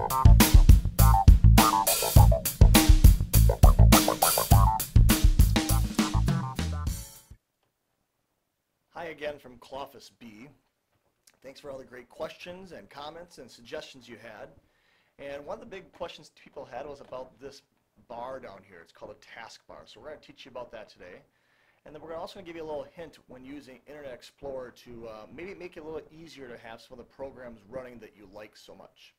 Hi again from Cloffice B. Thanks for all the great questions and comments and suggestions you had. And one of the big questions people had was about this bar down here. It's called a taskbar. So we're going to teach you about that today. And then we're also going to give you a little hint when using Internet Explorer to maybe make it a little easier to have some of the programs running that you like so much.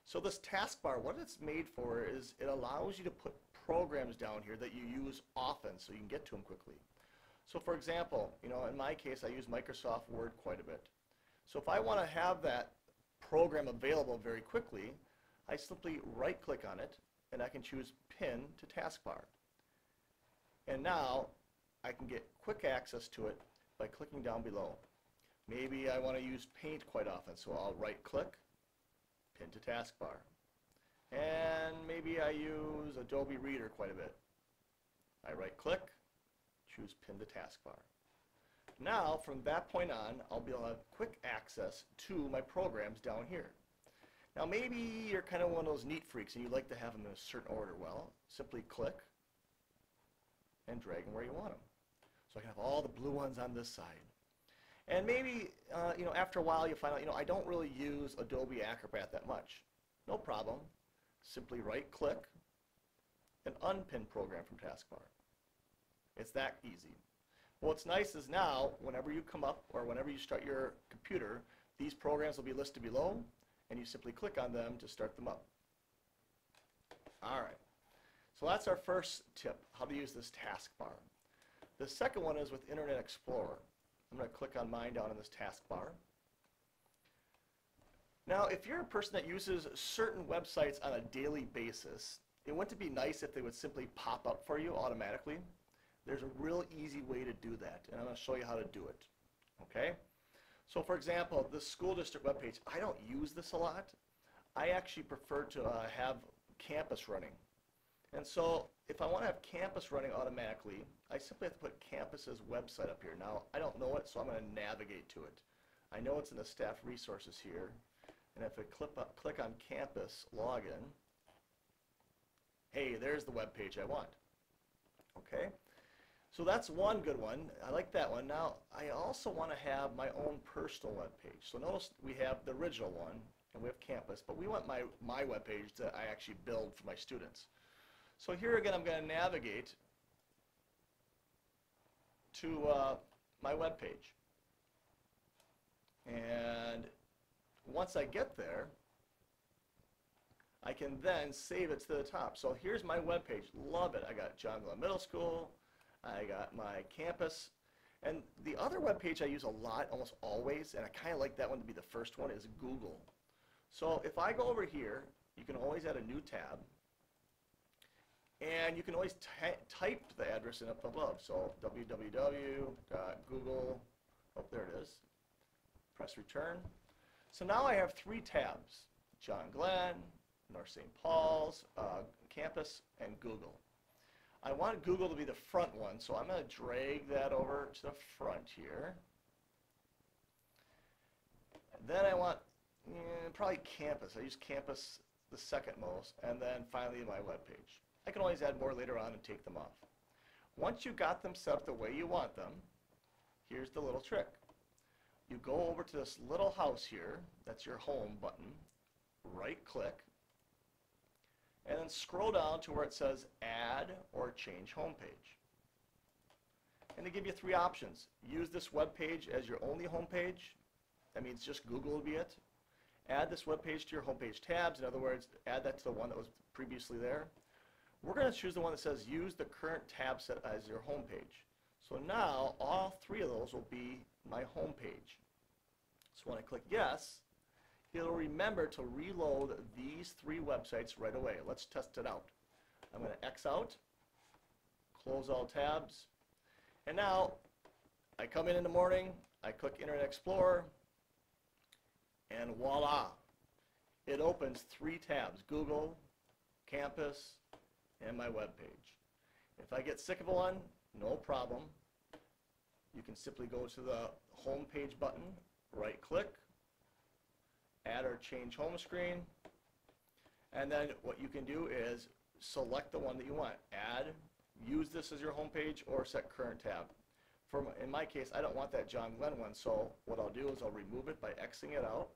So this taskbar, what it's made for is it allows you to put programs down here that you use often so you can get to them quickly. So for example, in my case I use Microsoft Word quite a bit. So if I want to have that program available very quickly, I simply right click on it and I can choose Pin to Taskbar. And now I can get quick access to it by clicking down below. Maybe I want to use Paint quite often, so I'll right click, Pin to Taskbar. And maybe I use Adobe Reader quite a bit. I right click, choose Pin to Taskbar. Now from that point on I'll be able to have quick access to my programs down here. Now maybe you're kind of one of those neat freaks and you like to have them in a certain order. Well, simply click and drag them where you want them. So I can have all the blue ones on this side. And maybe after a while you find out I don't really use Adobe Acrobat that much. No problem. Simply right click and unpin program from taskbar. It's that easy. What's nice is now whenever you come up or whenever you start your computer, these programs will be listed below and you simply click on them to start them up. Alright, so that's our first tip, how to use this taskbar. The second one is with Internet Explorer. I'm going to click on mine down in this taskbar. Now if you're a person that uses certain websites on a daily basis, it wouldn't be nice if they would simply pop up for you automatically. There's a real easy way to do that, and I'm going to show you how to do it. Okay? So for example, the school district webpage, I don't use this a lot. I actually prefer to have Campus running. And so if I want to have Campus running automatically, I simply have to put Campus's website up here. Now I don't know it, so I'm going to navigate to it. I know it's in the staff resources here, and if I click on Campus Login, hey, there's the web page I want. Okay? So that's one good one. I like that one. Now I also want to have my own personal web page. So notice we have the original one and we have Campus, but we want my web page that I actually build for my students. So here again I'm going to navigate to my web page. And once I get there, I can then save it to the top. So here's my web page. Love it. I got John Glenn Middle School. I got my Campus. And the other web page I use a lot, almost always, and I kind of like that one to be the first one, is Google. So if I go over here, you can always add a new tab. And you can always type the address in up above. So www.google, oh there it is. Press return. So now I have 3 tabs. John Glenn, North St. Paul's, Campus, and Google. I want Google to be the front one, so I'm going to drag that over to the front here. Then I want probably Campus. I use Campus the second most, and then finally my web page. I can always add more later on and take them off. Once you got them set up the way you want them, here's the little trick. You go over to this little house here, that's your home button, right click, and then scroll down to where it says add or change home page. And they give you 3 options. Use this web page as your only home page. That means just Google will be it. Add this web page to your home page tabs. In other words, add that to the one that was previously there. We're going to choose the one that says use the current tab set as your home page. So now all 3 of those will be my home page. So when I click yes, it'll remember to reload these 3 websites right away. Let's test it out. I'm going to X out, close all tabs, and now I come in the morning, I click Internet Explorer, and voila, it opens 3 tabs, Google, Campus, and my web page. If I get sick of one, no problem. You can simply go to the home page button, right click, add or change home screen, And then what you can do is select the one that you want. Add, use this as your home page, or set current tab. In my case, I don't want that John Glenn one, so what I'll do is I'll remove it by Xing it out.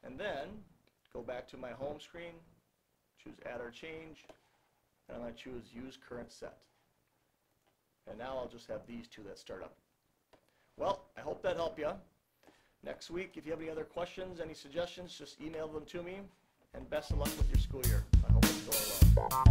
And then go back to my home screen, choose add or change, and I'm going to choose use current set. And now I'll just have these two that start up. Well, I hope that helped you. Next week, if you have any other questions, any suggestions, just email them to me. And best of luck with your school year. I hope it's going well.